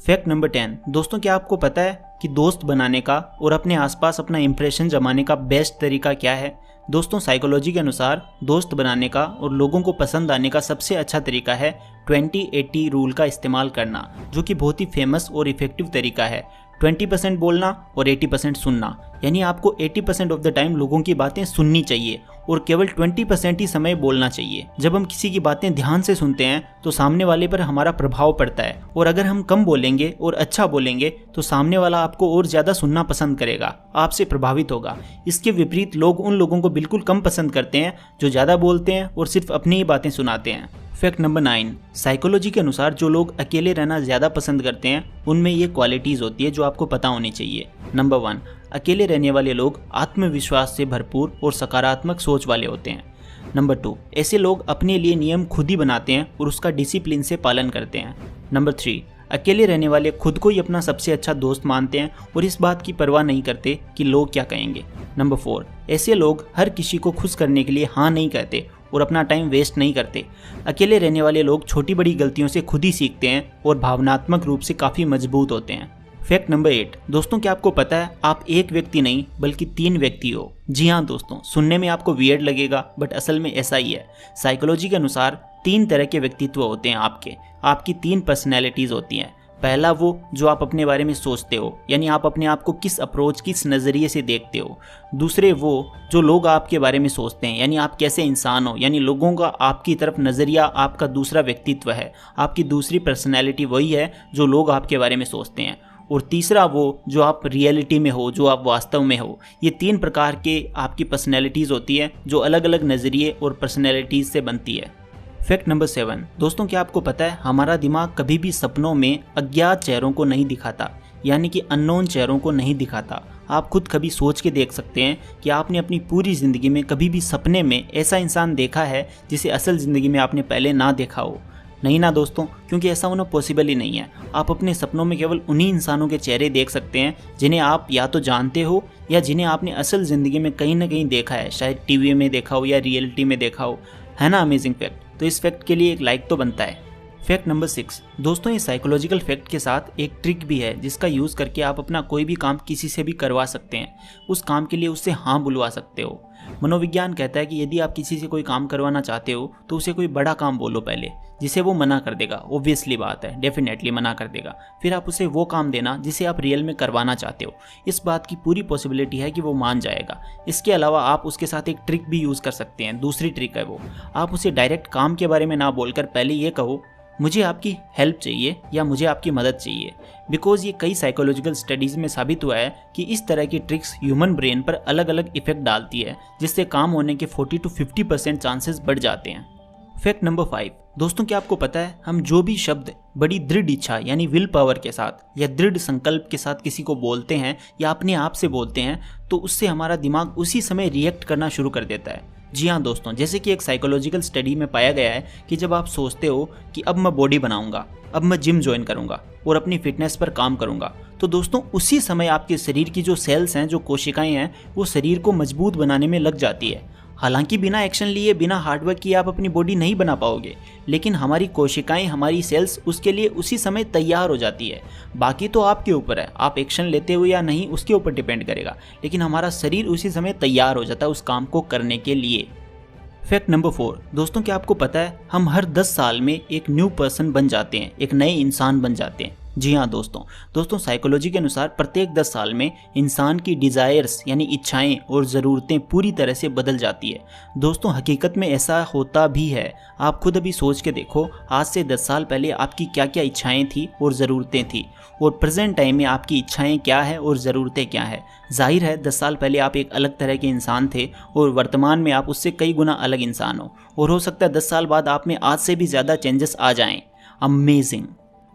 Fact number 10। दोस्तों क्या आपको पता है कि दोस्त बनाने का और अपने आसपास अपना इंप्रेशन जमाने का बेस्ट तरीका क्या है? दोस्तों साइकोलॉजी के अनुसार दोस्त बनाने का और लोगों को पसंद आने का सबसे अच्छा तरीका है 20-80 रूल का इस्तेमाल करना, जो कि बहुत ही फेमस और इफेक्टिव तरीका है। 20% बोलना और 80% सुनना, यानी आपको 80% ऑफ द टाइम लोगों की बातें सुननी चाहिए और केवल 20% ही समय बोलना चाहिए। जब हम किसी की बातें ध्यान से सुनते हैं तो सामने वाले पर हमारा प्रभाव पड़ता है, और अगर हम कम बोलेंगे और अच्छा बोलेंगे तो सामने वाला आपको और ज़्यादा सुनना पसंद करेगा, आपसे प्रभावित होगा। इसके विपरीत लोग उन लोगों को बिल्कुल कम पसंद करते हैं जो ज़्यादा बोलते हैं और सिर्फ अपनी ही बातें सुनाते हैं। Fact number 9। साइकोलॉजी के अनुसार जो लोग अकेले रहना ज़्यादा पसंद करते हैं उनमें ये क्वालिटीज़ होती है जो आपको पता होनी चाहिए। नंबर 1, अकेले रहने वाले लोग आत्मविश्वास से भरपूर और सकारात्मक सोच वाले होते हैं। नंबर 2, ऐसे लोग अपने लिए नियम खुद ही बनाते हैं और उसका डिसिप्लिन से पालन करते हैं। नंबर 3, अकेले रहने वाले खुद को ही अपना सबसे अच्छा दोस्त मानते हैं और इस बात की परवाह नहीं करते कि लोग क्या कहेंगे। नंबर 4, ऐसे लोग हर किसी को खुश करने के लिए हाँ नहीं कहते और अपना टाइम वेस्ट नहीं करते। अकेले रहने वाले लोग छोटी बड़ी गलतियों से खुद ही सीखते हैं और भावनात्मक रूप से काफ़ी मजबूत होते हैं। Fact number 8। दोस्तों क्या आपको पता है आप एक व्यक्ति नहीं बल्कि 3 व्यक्ति हो? जी हाँ दोस्तों, सुनने में आपको वियर्ड लगेगा बट असल में ऐसा ही है। साइकोलॉजी के अनुसार 3 तरह के व्यक्तित्व होते हैं आपकी 3 पर्सनैलिटीज़ होती हैं। पहला वो जो आप अपने बारे में सोचते हो, यानी आप अपने आप को किस अप्रोच किस नज़रिए से देखते हो। दूसरे वो जो लोग आपके बारे में सोचते हैं, यानी आप कैसे इंसान हो, यानी लोगों का आपकी तरफ नज़रिया आपका दूसरा व्यक्तित्व है, आपकी दूसरी पर्सनैलिटी वही है जो लोग आपके बारे में सोचते हैं। और तीसरा वो जो आप रियलिटी में हो, जो आप वास्तव में हो। ये 3 प्रकार के आपकी पर्सनैलिटीज़ होती है जो अलग अलग नज़रिए और पर्सनैलिटीज़ से बनती है। Fact number 7। दोस्तों क्या आपको पता है हमारा दिमाग कभी भी सपनों में अज्ञात चेहरों को नहीं दिखाता, यानी कि अननोन चेहरों को नहीं दिखाता। आप खुद कभी सोच के देख सकते हैं कि आपने अपनी पूरी ज़िंदगी में कभी भी सपने में ऐसा इंसान देखा है जिसे असल ज़िंदगी में आपने पहले ना देखा हो? नहीं ना दोस्तों, क्योंकि ऐसा होना पॉसिबल ही नहीं है। आप अपने सपनों में केवल उन्हीं इंसानों के चेहरे देख सकते हैं जिन्हें आप या तो जानते हो या जिन्हें आपने असल ज़िंदगी में कहीं ना कहीं देखा है, शायद टीवी में देखा हो या रियलिटी में देखा हो। है ना अमेजिंग फैक्ट? तो इस फैक्ट के लिए एक लाइक तो बनता है। Fact number 6। दोस्तों ये साइकोलॉजिकल फैक्ट के साथ एक ट्रिक भी है जिसका यूज़ करके आप अपना कोई भी काम किसी से भी करवा सकते हैं। उस काम के लिए उससे हाँ बुलवा सकते हो। मनोविज्ञान कहता है कि यदि आप किसी से कोई काम करवाना चाहते हो तो उसे कोई बड़ा काम बोलो पहले, जिसे वो मना कर देगा। ऑब्वियसली बात है, डेफिनेटली मना कर देगा। फिर आप उसे वो काम देना जिसे आप रियल में करवाना चाहते हो। इस बात की पूरी पॉसिबिलिटी है कि वो मान जाएगा। इसके अलावा आप उसके साथ एक ट्रिक भी यूज़ कर सकते हैं। दूसरी ट्रिक है वो, आप उसे डायरेक्ट काम के बारे में ना बोलकर पहले ये कहो मुझे आपकी हेल्प चाहिए या मुझे आपकी मदद चाहिए। बिकॉज ये कई साइकोलॉजिकल स्टडीज़ में साबित हुआ है कि इस तरह की ट्रिक्स ह्यूमन ब्रेन पर अलग अलग इफेक्ट डालती है, जिससे काम होने के 40-50% चांसेस बढ़ जाते हैं। Fact number 5। दोस्तों क्या आपको पता है हम जो भी शब्द बड़ी दृढ़ इच्छा यानी विल पावर के साथ या दृढ़ संकल्प के साथ किसी को बोलते हैं या अपने आप से बोलते हैं तो उससे हमारा दिमाग उसी समय रिएक्ट करना शुरू कर देता है। जी हाँ दोस्तों, जैसे कि एक साइकोलॉजिकल स्टडी में पाया गया है कि जब आप सोचते हो कि अब मैं बॉडी बनाऊंगा, अब मैं जिम ज्वाइन करूंगा और अपनी फिटनेस पर काम करूंगा, तो दोस्तों उसी समय आपके शरीर की जो सेल्स हैं, जो कोशिकाएं हैं, वो शरीर को मजबूत बनाने में लग जाती है। हालांकि बिना एक्शन लिए, बिना हार्डवर्क किए आप अपनी बॉडी नहीं बना पाओगे, लेकिन हमारी कोशिकाएं, हमारी सेल्स उसके लिए उसी समय तैयार हो जाती है। बाकी तो आपके ऊपर है, आप एक्शन लेते हो या नहीं उसके ऊपर डिपेंड करेगा, लेकिन हमारा शरीर उसी समय तैयार हो जाता है उस काम को करने के लिए। Fact number 4। दोस्तों क्या आपको पता है हम हर 10 साल में एक न्यू पर्सन बन जाते हैं, एक नए इंसान बन जाते हैं। जी हाँ दोस्तों साइकोलॉजी के अनुसार प्रत्येक 10 साल में इंसान की डिज़ायर्स यानी इच्छाएं और ज़रूरतें पूरी तरह से बदल जाती है। दोस्तों हकीकत में ऐसा होता भी है। आप खुद अभी सोच के देखो, आज से 10 साल पहले आपकी क्या क्या इच्छाएं थी और ज़रूरतें थी, और प्रेजेंट टाइम में आपकी इच्छाएं क्या है और ज़रूरतें क्या है। जाहिर है 10 साल पहले आप एक अलग तरह के इंसान थे और वर्तमान में आप उससे कई गुना अलग इंसान हो, और हो सकता है 10 साल बाद आप में आज से भी ज़्यादा चेंजेस आ जाएं। अमेजिंग।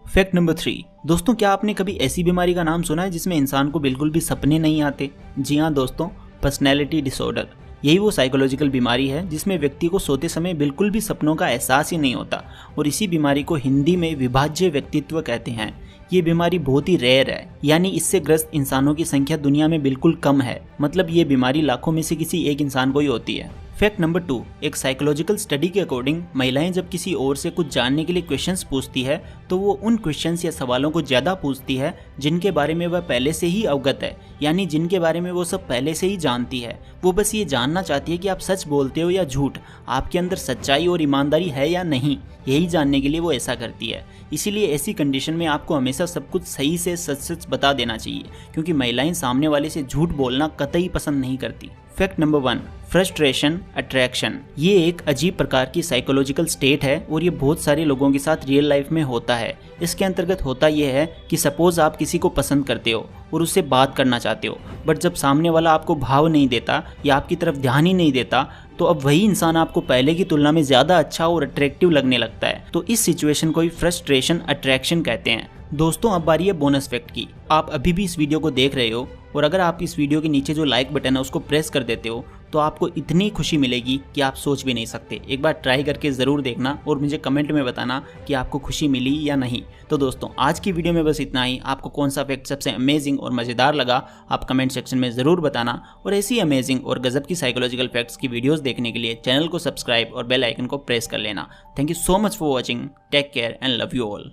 Fact number 3। दोस्तों क्या आपने कभी ऐसी बीमारी का नाम सुना है जिसमें इंसान को बिल्कुल भी सपने नहीं आते? जी हाँ दोस्तों, पर्सनैलिटी डिसऑर्डर। यही वो साइकोलॉजिकल बीमारी है जिसमें व्यक्ति को सोते समय बिल्कुल भी सपनों का एहसास ही नहीं होता, और इसी बीमारी को हिंदी में विभाज्य व्यक्तित्व कहते हैं। ये बीमारी बहुत ही रेयर है, यानी इससे ग्रस्त इंसानों की संख्या दुनिया में बिल्कुल कम है। मतलब ये बीमारी लाखों में से किसी एक इंसान को ही होती है। फैक्ट नंबर 2, एक साइकोलॉजिकल स्टडी के अकॉर्डिंग महिलाएं जब किसी और से कुछ जानने के लिए क्वेश्चंस पूछती है तो वो उन क्वेश्चंस या सवालों को ज़्यादा पूछती है जिनके बारे में वह पहले से ही अवगत है, यानी जिनके बारे में वो सब पहले से ही जानती है। वो बस ये जानना चाहती है कि आप सच बोलते हो या झूठ, आपके अंदर सच्चाई और ईमानदारी है या नहीं, यही जानने के लिए वो ऐसा करती है। इसीलिए ऐसी कंडीशन में आपको हमेशा सब कुछ सही से सच सच बता देना चाहिए, क्योंकि महिलाएं सामने वाले से झूठ बोलना कतई पसंद नहीं करती। Fact number 1, frustration attraction. ये एक अजीब प्रकार की साइकोलॉजिकल स्टेट है और ये बहुत सारे लोगों के साथ रियल लाइफ में होता है। इसके अंतर्गत होता यह है कि सपोज आप किसी को पसंद करते हो और उससे बात करना चाहते हो, बट जब सामने वाला आपको भाव नहीं देता या आपकी तरफ ध्यान ही नहीं देता तो अब वही इंसान आपको पहले की तुलना में ज़्यादा अच्छा और अट्रैक्टिव लगने लगता है। तो इस सिचुएशन को ही फ्रस्ट्रेशन अट्रैक्शन कहते हैं। दोस्तों अब बारी है बोनस फैक्ट की। आप अभी भी इस वीडियो को देख रहे हो और अगर आप इस वीडियो के नीचे जो लाइक बटन है उसको प्रेस कर देते हो तो आपको इतनी खुशी मिलेगी कि आप सोच भी नहीं सकते। एक बार ट्राई करके ज़रूर देखना और मुझे कमेंट में बताना कि आपको खुशी मिली या नहीं। तो दोस्तों आज की वीडियो में बस इतना ही। आपको कौन सा फैक्ट सबसे अमेजिंग और मज़ेदार लगा आप कमेंट सेक्शन में ज़रूर बताना, और ऐसी अमेजिंग और गजब की साइकोलॉजिकल फैक्ट्स की वीडियोस देखने के लिए चैनल को सब्सक्राइब और बेल आइकन को प्रेस कर लेना। Thank you so much for watching. Take care and love you all.